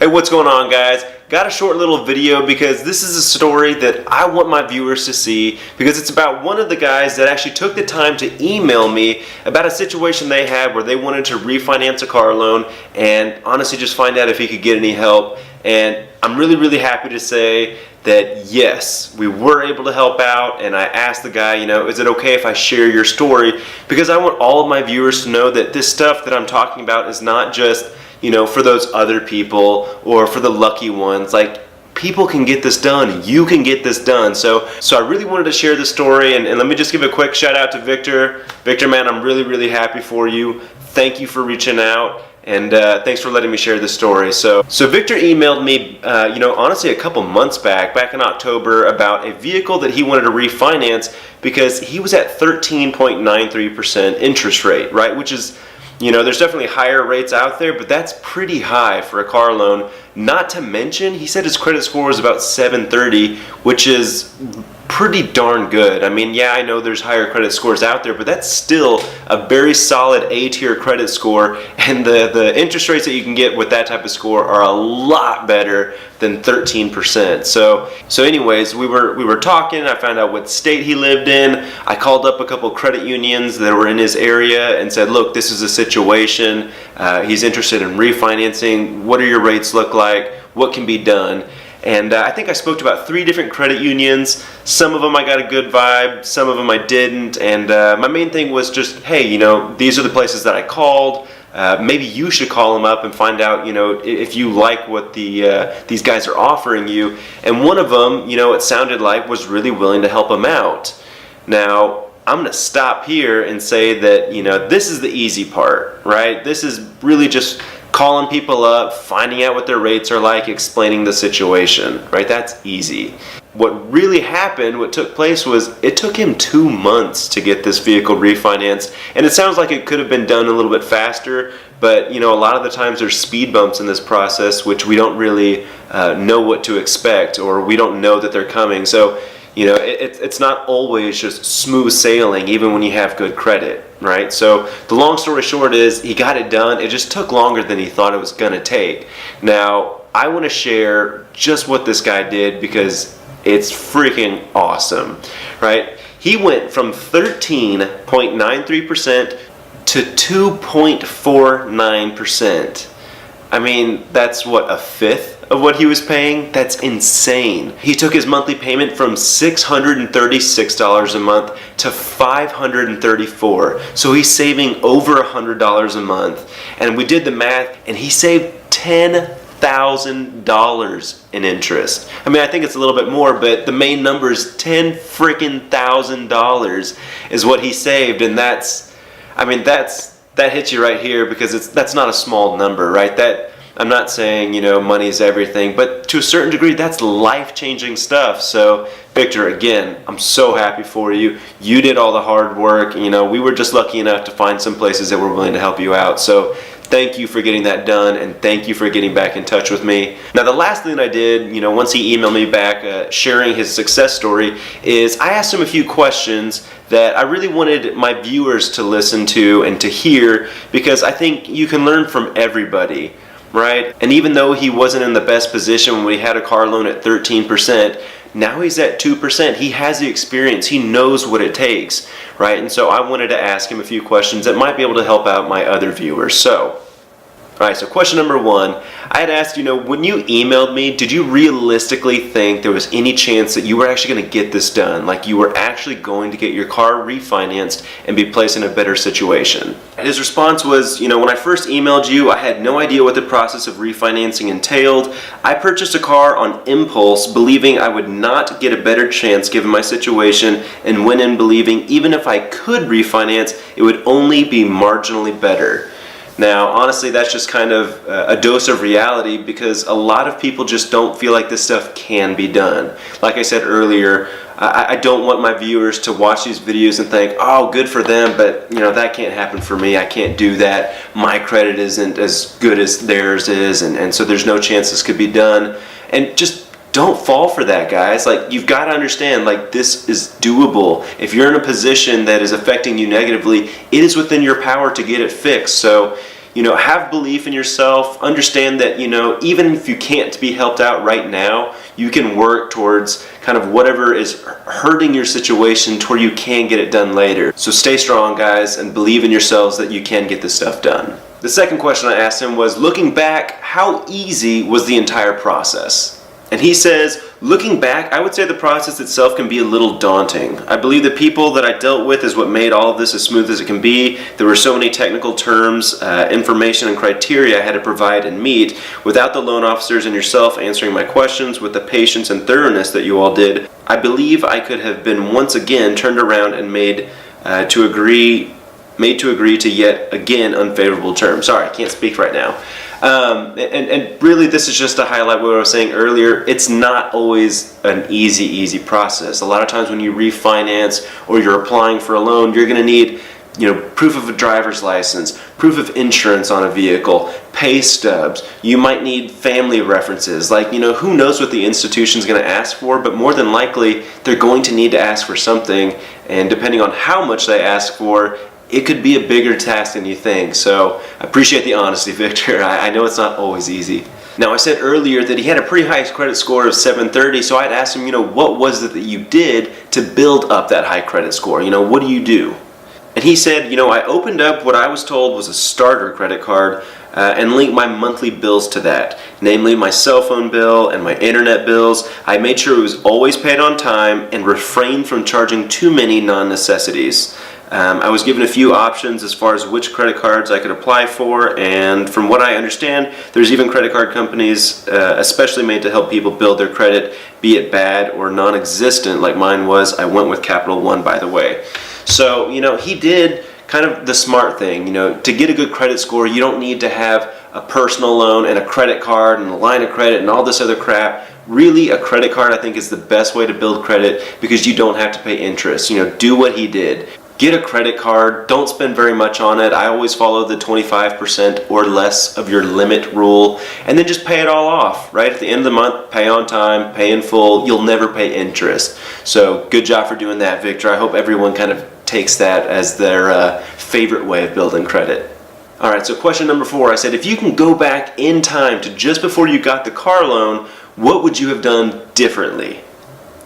Hey, what's going on, guys? Got a short little video because this is a story that I want my viewers to see, because it's about one of the guys that actually took the time to email me about a situation they had where they wanted to refinance a car loan and honestly just find out if he could get any help. And I'm really happy to say that yes, we were able to help out, and I asked the guy, is it okay if I share your story? Because I want all of my viewers to know that this stuff that I'm talking about is not just for those other people or for the lucky ones. Like, people can get this done. You can get this done. So I really wanted to share this story, and let me just give a quick shout out to Victor. Victor, man, I'm really happy for you. Thank you for reaching out, and thanks for letting me share this story. So Victor emailed me, honestly a couple months back in October, about a vehicle that he wanted to refinance because he was at 13.93% interest rate, right? Which is, there's definitely higher rates out there, but that's pretty high for a car loan. Not to mention, he said his credit score was about 730, which is pretty darn good. I mean, yeah, I know there's higher credit scores out there, but that's still a very solid A-tier credit score, and the interest rates that you can get with that type of score are a lot better than 13%. So anyways, we were talking. I found out what state he lived in. I called up a couple credit unions that were in his area and said, look, this is a situation. He's interested in refinancing. What do your rates look like? What can be done? And I think I spoke to about 3 different credit unions. Some of them I got a good vibe, some of them I didn't. And my main thing was just, hey, these are the places that I called. Maybe you should call them up and find out, if you like what these guys are offering you. And one of them, it sounded like, was really willing to help him out. Now, I'm going to stop here and say that, this is the easy part, right? This is really just calling people up, finding out what their rates are like, explaining the situation, right? That's easy. What really happened, what took place, was it took him 2 months to get this vehicle refinanced. And it sounds like it could have been done a little bit faster, but a lot of the times there's speed bumps in this process, which we don't really know what to expect, or we don't know that they're coming. So it's not always just smooth sailing, even when you have good credit, right? So the long story short is, he got it done. It just took longer than he thought it was going to take. Now, I want to share just what this guy did because it's freaking awesome, right? He went from 13.93% to 2.49%. I mean, that's what, a fifth of what he was paying? That's insane. He took his monthly payment from $636 a month to $534. So he's saving over $100 a month. And we did the math, and he saved $10,000 in interest. I mean, I think it's a little bit more, but the main number is $10,000 is what he saved, and that hits you right here, because that's not a small number, right? I'm not saying, money is everything, but to a certain degree, that's life-changing stuff. So, Victor, again, I'm so happy for you. You did all the hard work. We were just lucky enough to find some places that were willing to help you out. So, thank you for getting that done, and thank you for getting back in touch with me. Now, the last thing I did, once he emailed me back sharing his success story, is I asked him a few questions that I really wanted my viewers to listen to and to hear, because I think you can learn from everybody, right? And even though he wasn't in the best position when we had a car loan at 13%, now he's at 2%. He has the experience. He knows what it takes, right? And so I wanted to ask him a few questions that might be able to help out my other viewers. Alright, so question number 1, I had asked, when you emailed me, did you realistically think there was any chance that you were actually going to get this done? Like, you were actually going to get your car refinanced and be placed in a better situation? His response was, when I first emailed you, I had no idea what the process of refinancing entailed. I purchased a car on impulse, believing I would not get a better chance given my situation, and went in believing even if I could refinance, it would only be marginally better. Now, honestly, that's just kind of a dose of reality, because a lot of people just don't feel like this stuff can be done. Like I said earlier, I don't want my viewers to watch these videos and think, oh, good for them, but that can't happen for me. I can't do that. My credit isn't as good as theirs is, and so there's no chance this could be done. And just don't fall for that, guys. Like, you've got to understand, like, this is doable. If you're in a position that is affecting you negatively, it is within your power to get it fixed. So, have belief in yourself. Understand that, even if you can't be helped out right now, you can work towards kind of whatever is hurting your situation to where you can get it done later. So stay strong, guys, and believe in yourselves that you can get this stuff done. The second question I asked him was, looking back, how easy was the entire process? And he says, looking back, I would say the process itself can be a little daunting. I believe the people that I dealt with is what made all of this as smooth as it can be. There were so many technical terms, information, and criteria I had to provide and meet. Without the loan officers and yourself answering my questions with the patience and thoroughness that you all did, I believe I could have been once again turned around and made to agree to yet again unfavorable terms. Sorry, I can't speak right now. And really, this is just to highlight what I was saying earlier. It's not always an easy process. A lot of times when you refinance or you're applying for a loan, you're going to need, proof of a driver's license, proof of insurance on a vehicle, pay stubs. You might need family references. Who knows what the institution's going to ask for, but more than likely, they're going to need to ask for something. And depending on how much they ask for, it could be a bigger task than you think. So I appreciate the honesty, Victor. I know it's not always easy. Now, I said earlier that he had a pretty high credit score of 730, so I'd asked him, what was it that you did to build up that high credit score? What do you do? And he said, I opened up what I was told was a starter credit card and linked my monthly bills to that, namely my cell phone bill and my internet bills. I made sure it was always paid on time and refrained from charging too many non-necessities. I was given a few options as far as which credit cards I could apply for, and from what I understand, there's even credit card companies especially made to help people build their credit, be it bad or non-existent like mine was. I went with Capital One, by the way. So, he did kind of the smart thing. To get a good credit score, you don't need to have a personal loan and a credit card and a line of credit and all this other crap. Really, a credit card, I think, is the best way to build credit because you don't have to pay interest. Do what he did. Get a credit card. Don't spend very much on it. I always follow the 25% or less of your limit rule, and then just pay it all off, right? At the end of the month, pay on time, pay in full. You'll never pay interest. So good job for doing that, Victor. I hope everyone kind of takes that as their favorite way of building credit. All right, so question number 4, I said, if you can go back in time to just before you got the car loan, what would you have done differently?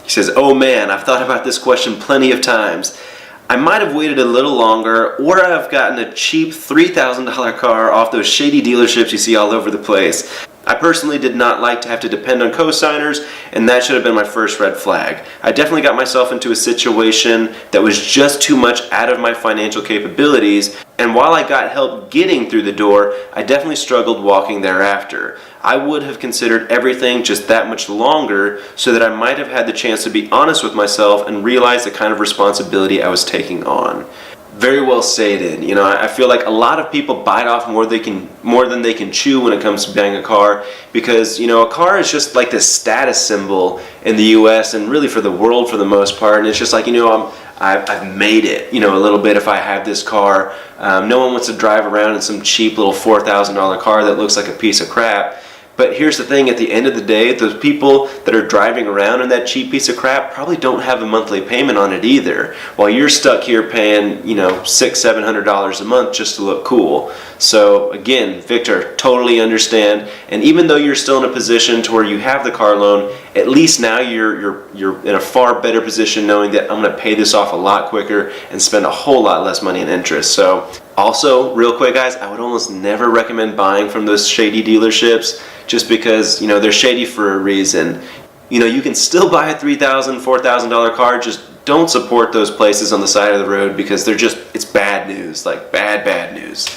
He says, oh man, I've thought about this question plenty of times. I might have waited a little longer, or I've gotten a cheap $3,000 car off those shady dealerships you see all over the place. I personally did not like to have to depend on co-signers, and that should have been my first red flag. I definitely got myself into a situation that was just too much out of my financial capabilities, and while I got help getting through the door, I definitely struggled walking thereafter. I would have considered everything just that much longer so that I might have had the chance to be honest with myself and realize the kind of responsibility I was taking on. Very well stated. I feel like a lot of people bite off more than they can chew when it comes to buying a car, because a car is just like this status symbol in the U.S. and really for the world for the most part. And it's just like I've made it. A little bit if I have this car. No one wants to drive around in some cheap little $4,000 car that looks like a piece of crap. But here's the thing, at the end of the day, those people that are driving around in that cheap piece of crap probably don't have a monthly payment on it either, while you're stuck here paying, $600-700 a month just to look cool. So again, Victor, totally understand. And even though you're still in a position to where you have the car loan, at least now you're in a far better position knowing that I'm going to pay this off a lot quicker and spend a whole lot less money in interest. So also, real quick guys, I would almost never recommend buying from those shady dealerships just because, they're shady for a reason. You can still buy a $3,000, $4,000 car, just don't support those places on the side of the road because it's bad news, like bad news.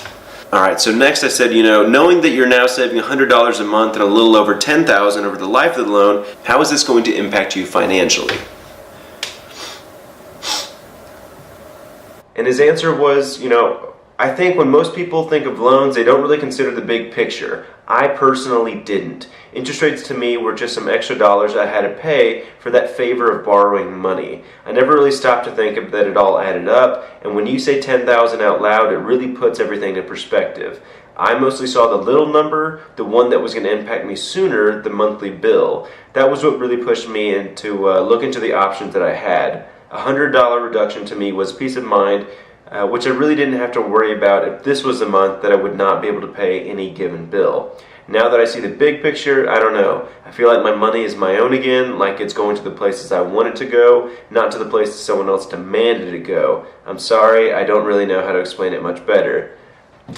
All right, so next I said, knowing that you're now saving $100 a month and a little over $10,000 over the life of the loan, how is this going to impact you financially? And his answer was, I think when most people think of loans, they don't really consider the big picture. I personally didn't. Interest rates to me were just some extra dollars I had to pay for that favor of borrowing money. I never really stopped to think of that it all added up, and when you say $10,000 out loud, it really puts everything in perspective. I mostly saw the little number, the one that was going to impact me sooner, the monthly bill. That was what really pushed me into look into the options that I had. A $100 reduction to me was peace of mind which I really didn't have to worry about if this was a month that I would not be able to pay any given bill. Now that I see the big picture, I don't know. I feel like my money is my own again, like it's going to the places I want it to go, not to the places someone else demanded it to go. I'm sorry, I don't really know how to explain it much better.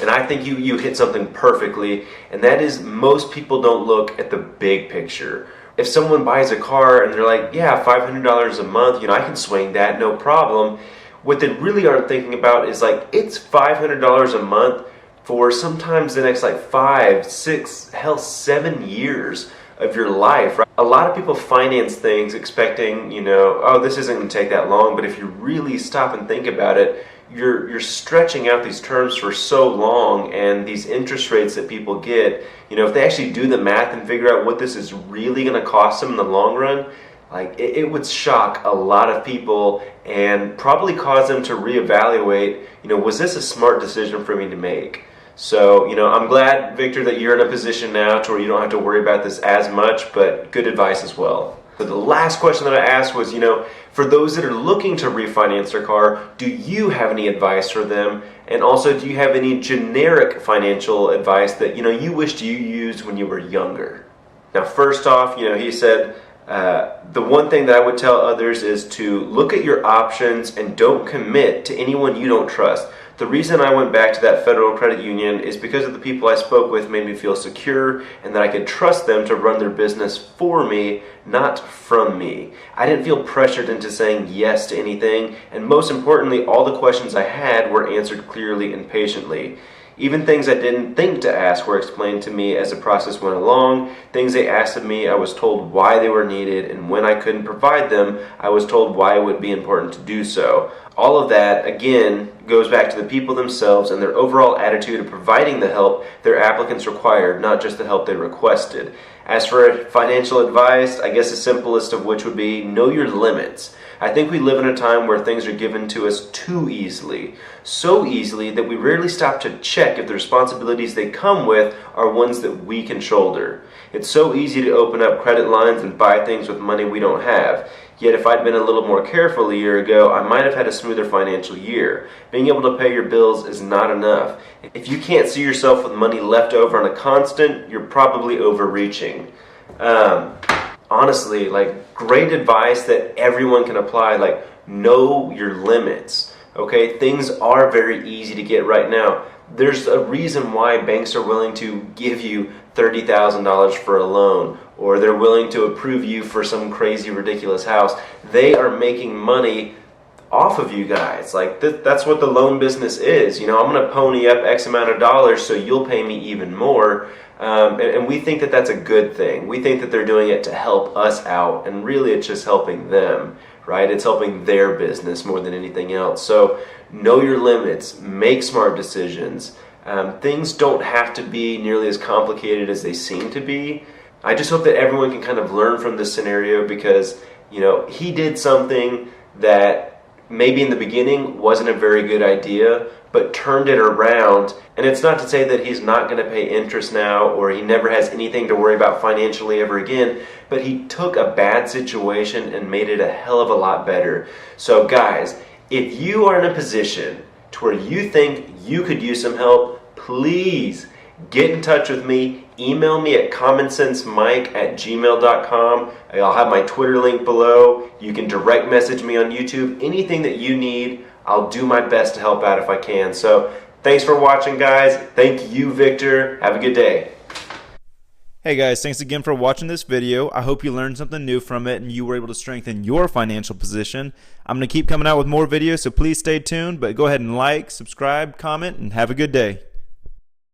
And I think you hit something perfectly, and that is most people don't look at the big picture. If someone buys a car and they're like, yeah, $500 a month, I can swing that, no problem. What they really aren't thinking about is like, it's $500 a month for sometimes the next 5, 6, hell 7 years of your life, right? A lot of people finance things expecting, oh, this isn't going to take that long, but if you really stop and think about it, you're stretching out these terms for so long, and these interest rates that people get, if they actually do the math and figure out what this is really going to cost them in the long run, it would shock a lot of people and probably cause them to reevaluate, was this a smart decision for me to make? So, I'm glad, Victor, that you're in a position now to where you don't have to worry about this as much, but good advice as well. So the last question that I asked was, for those that are looking to refinance their car, do you have any advice for them? And also, do you have any generic financial advice that, you wished you used when you were younger? Now, first off, he said, the one thing that I would tell others is to look at your options and don't commit to anyone you don't trust. The reason I went back to that federal credit union is because of the people I spoke with made me feel secure and that I could trust them to run their business for me, not from me. I didn't feel pressured into saying yes to anything, and most importantly, all the questions I had were answered clearly and patiently. Even things I didn't think to ask were explained to me as the process went along. Things they asked of me, I was told why they were needed, and when I couldn't provide them, I was told why it would be important to do so. All of that, again, goes back to the people themselves and their overall attitude of providing the help their applicants required, not just the help they requested. As for financial advice, I guess the simplest of which would be know your limits. I think we live in a time where things are given to us too easily. So easily that we rarely stop to check if the responsibilities they come with are ones that we can shoulder. It's so easy to open up credit lines and buy things with money we don't have. Yet if I'd been a little more careful a year ago, I might have had a smoother financial year. Being able to pay your bills is not enough. If you can't see yourself with money left over on a constant, you're probably overreaching. Honestly, great advice that everyone can apply, know your limits. Okay, things are very easy to get right now. There's a reason why banks are willing to give you $30,000 for a loan, or they're willing to approve you for some crazy, ridiculous house. They are making money off of you guys. That's what the loan business is. I'm going to pony up X amount of dollars so you'll pay me even more. And we think that that's a good thing. We think that they're doing it to help us out, and really it's just helping them, right? It's helping their business more than anything else. So know your limits, make smart decisions. Things don't have to be nearly as complicated as they seem to be. I just hope that everyone can kind of learn from this scenario because, he did something that maybe in the beginning wasn't a very good idea, but turned it around. And it's not to say that he's not going to pay interest now or he never has anything to worry about financially ever again, but he took a bad situation and made it a hell of a lot better. So guys, if you are in a position to where you think you could use some help, please get in touch with me. Email me at commonsensemike@gmail.com. I'll have my Twitter link below. You can direct message me on YouTube. Anything that you need, I'll do my best to help out if I can. So thanks for watching, guys. Thank you, Victor. Have a good day. Hey guys, thanks again for watching this video. I hope you learned something new from it and you were able to strengthen your financial position. I'm going to keep coming out with more videos, so please stay tuned. But go ahead and like, subscribe, comment, and have a good day.